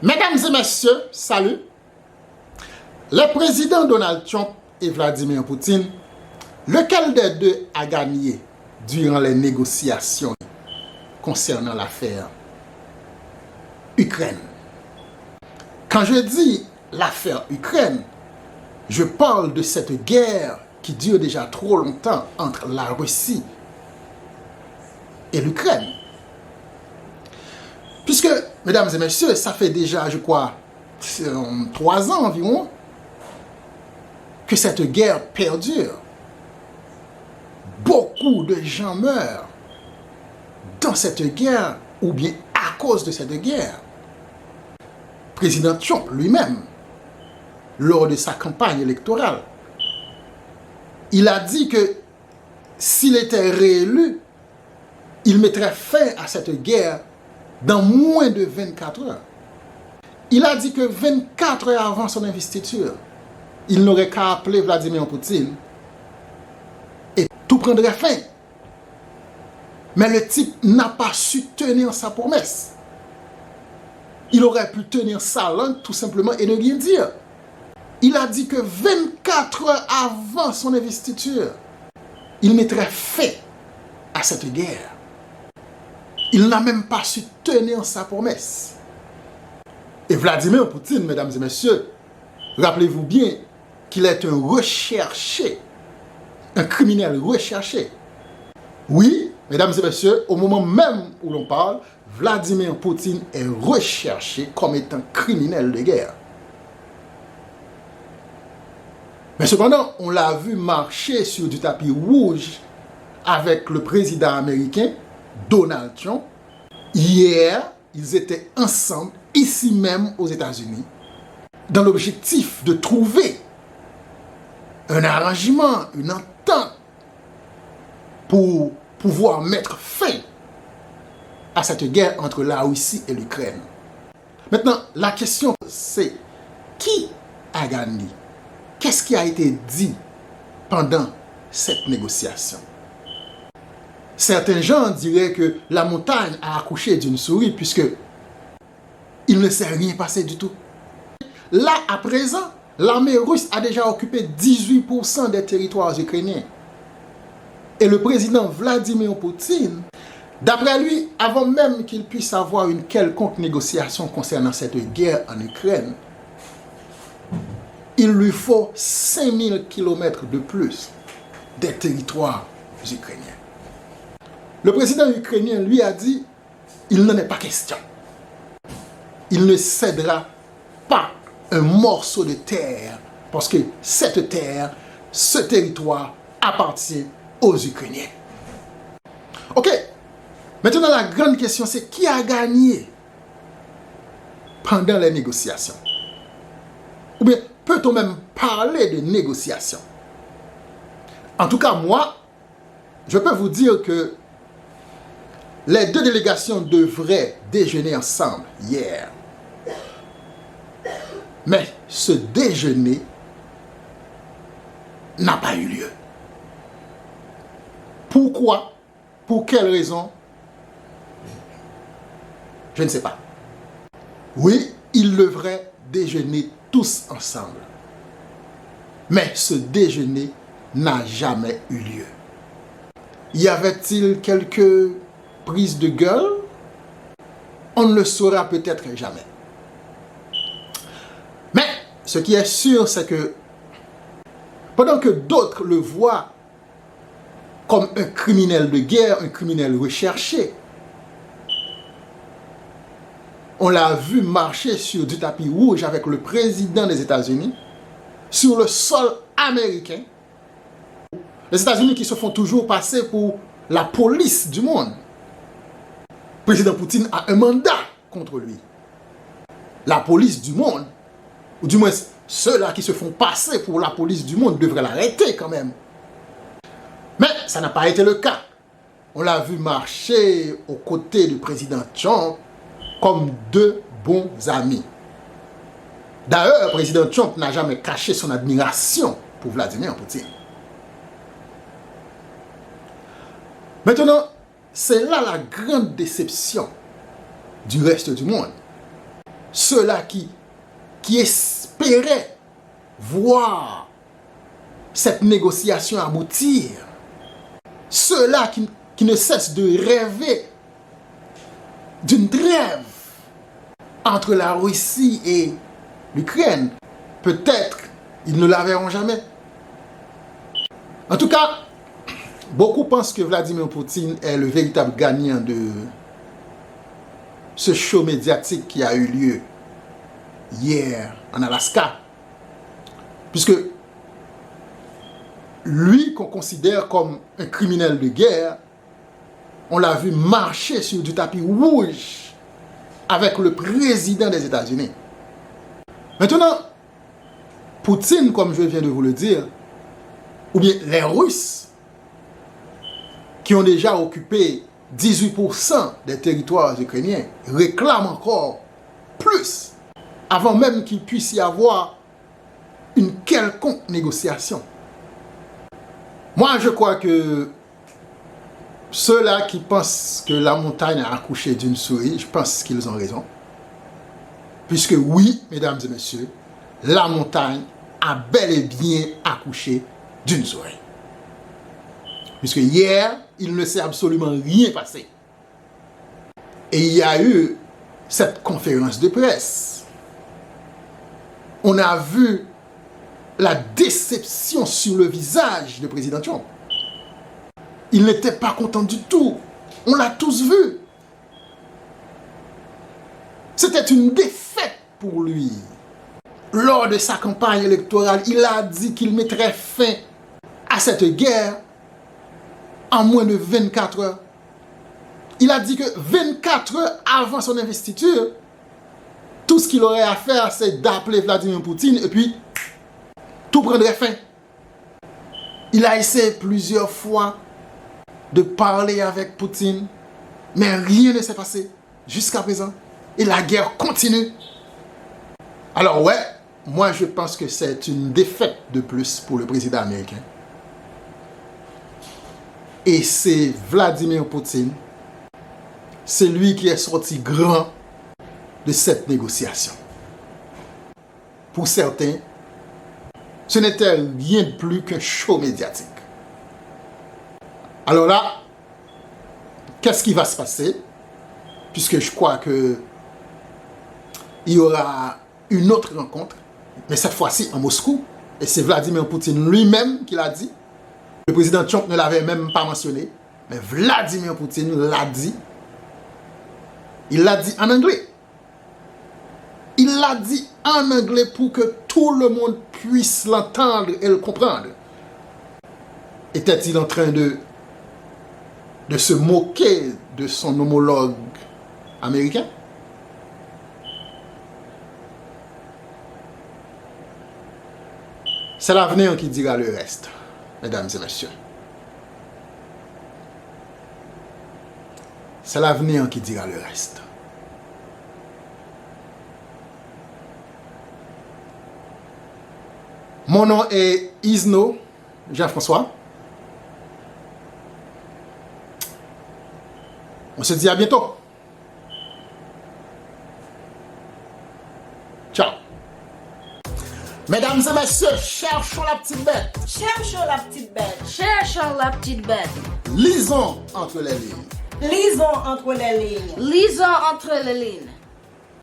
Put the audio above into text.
Mesdames et messieurs, salut. Les présidents Donald Trump et Vladimir Poutine, lequel des deux a gagné durant les négociations concernant l'affaire Ukraine? Quand je dis l'affaire Ukraine, je parle de cette guerre qui dure déjà trop longtemps entre la Russie et l'Ukraine. Puisque, mesdames et messieurs, ça fait déjà, je crois, 3 ans environ que cette guerre perdure. Beaucoup de gens meurent dans cette guerre ou bien à cause de cette guerre. Président Trump lui-même, lors de sa campagne électorale, il a dit que s'il était réélu, il mettrait fin à cette guerre dans moins de 24 heures. Il a dit que 24 heures avant son investiture, il n'aurait qu'à appeler Vladimir Poutine et tout prendrait fin. Mais le type n'a pas su tenir sa promesse. Il aurait pu tenir sa langue tout simplement et ne rien dire. Il a dit que 24 heures avant son investiture, il mettrait fin à cette guerre. Il n'a même pas su tenir sa promesse. Et Vladimir Poutine, mesdames et messieurs, rappelez-vous bien qu'il est un recherché, un criminel recherché. Oui, mesdames et messieurs, au moment même où l'on parle, Vladimir Poutine est recherché comme étant criminel de guerre. Mais cependant, on l'a vu marcher sur du tapis rouge avec le président américain Donald Trump. Hier, ils étaient ensemble, ici même aux États-Unis, dans l'objectif de trouver un arrangement, une entente pour pouvoir mettre fin à cette guerre entre la Russie et l'Ukraine. Maintenant, la question c'est qui a gagné? Qu'est-ce qui a été dit pendant cette négociation? Certains gens diraient que la montagne a accouché d'une souris puisque il ne s'est rien passé du tout. Là, à présent, l'armée russe a déjà occupé 18% des territoires ukrainiens. Et le président Vladimir Poutine, d'après lui, avant même qu'il puisse avoir une quelconque négociation concernant cette guerre en Ukraine, il lui faut 5000 km de plus des territoires ukrainiens. Le président ukrainien lui a dit, il n'en est pas question. Il ne cédera pas un morceau de terre parce que cette terre, ce territoire appartient aux Ukrainiens. Ok, maintenant la grande question c'est qui a gagné pendant les négociations? Ou bien peut-on même parler de négociations? En tout cas, moi, je peux vous dire que les deux délégations devraient déjeuner ensemble hier. Mais ce déjeuner n'a pas eu lieu. Pourquoi? Pour quelle raison? Je ne sais pas. Oui, ils devraient déjeuner tous ensemble. Mais ce déjeuner n'a jamais eu lieu. Y avait-il quelques prises de gueule? On ne le saura peut-être jamais. Mais ce qui est sûr, c'est que pendant que d'autres le voient comme un criminel de guerre, un criminel recherché, on l'a vu marcher sur du tapis rouge avec le président des États-Unis, sur le sol américain. Les États-Unis qui se font toujours passer pour la police du monde. Le président Poutine a un mandat contre lui. La police du monde, ou du moins ceux-là qui se font passer pour la police du monde, devraient l'arrêter quand même. Mais ça n'a pas été le cas. On l'a vu marcher aux côtés du président Trump comme deux bons amis. D'ailleurs, le président Trump n'a jamais caché son admiration pour Vladimir Poutine. Maintenant, c'est là la grande déception du reste du monde. ceux-là qui espéraient voir cette négociation aboutir, ceux-là qui ne cessent de rêver d'une trêve entre la Russie et l'Ukraine, peut-être ils ne la verront jamais. En tout cas, beaucoup pensent que Vladimir Poutine est le véritable gagnant de ce show médiatique qui a eu lieu hier en Alaska. Puisque lui, qu'on considère comme un criminel de guerre, on l'a vu marcher sur du tapis rouge avec le président des États-Unis. Maintenant, Poutine, comme je viens de vous le dire, ou bien les Russes, qui ont déjà occupé 18% des territoires ukrainiens, réclament encore plus, avant même qu'il puisse y avoir une quelconque négociation. Moi, je crois que ceux-là qui pensent que la montagne a accouché d'une souris, je pense qu'ils ont raison. Puisque oui, mesdames et messieurs, la montagne a bel et bien accouché d'une souris. Puisque hier, il ne s'est absolument rien passé. Et il y a eu cette conférence de presse. On a vu la déception sur le visage du président Trump. Il n'était pas content du tout. On l'a tous vu. C'était une défaite pour lui. Lors de sa campagne électorale, il a dit qu'il mettrait fin à cette guerre en moins de 24 heures. Il a dit que 24 heures avant son investiture, tout ce qu'il aurait à faire, c'est d'appeler Vladimir Poutine et puis tout prendrait fin. Il a essayé plusieurs fois de parler avec Poutine, mais rien ne s'est passé jusqu'à présent. Et la guerre continue. Alors ouais, moi je pense que c'est une défaite de plus pour le président américain. Et c'est Vladimir Poutine, c'est lui qui est sorti grand de cette négociation. Pour certains, ce n'était rien de plus qu'un show médiatique. Alors là, qu'est-ce qui va se passer? Puisque je crois que il y aura une autre rencontre, mais cette fois-ci en Moscou, et c'est Vladimir Poutine lui-même qui l'a dit. Le président Trump ne l'avait même pas mentionné, mais Vladimir Poutine l'a dit. Il l'a dit en anglais. Il l'a dit en anglais pour que tout le monde puisse l'entendre et le comprendre. Était-il en train de se moquer de son homologue américain? C'est l'avenir qui dira le reste, mesdames et messieurs. C'est l'avenir qui dira le reste. Mon nom est Isno Jean-François. On se dit à bientôt. Ciao. Mesdames et messieurs, cherchons la petite bête. Cherchons la petite bête. Cherchons la petite bête. Lisons entre les lignes. Lisons entre les lignes. Lisons entre les lignes.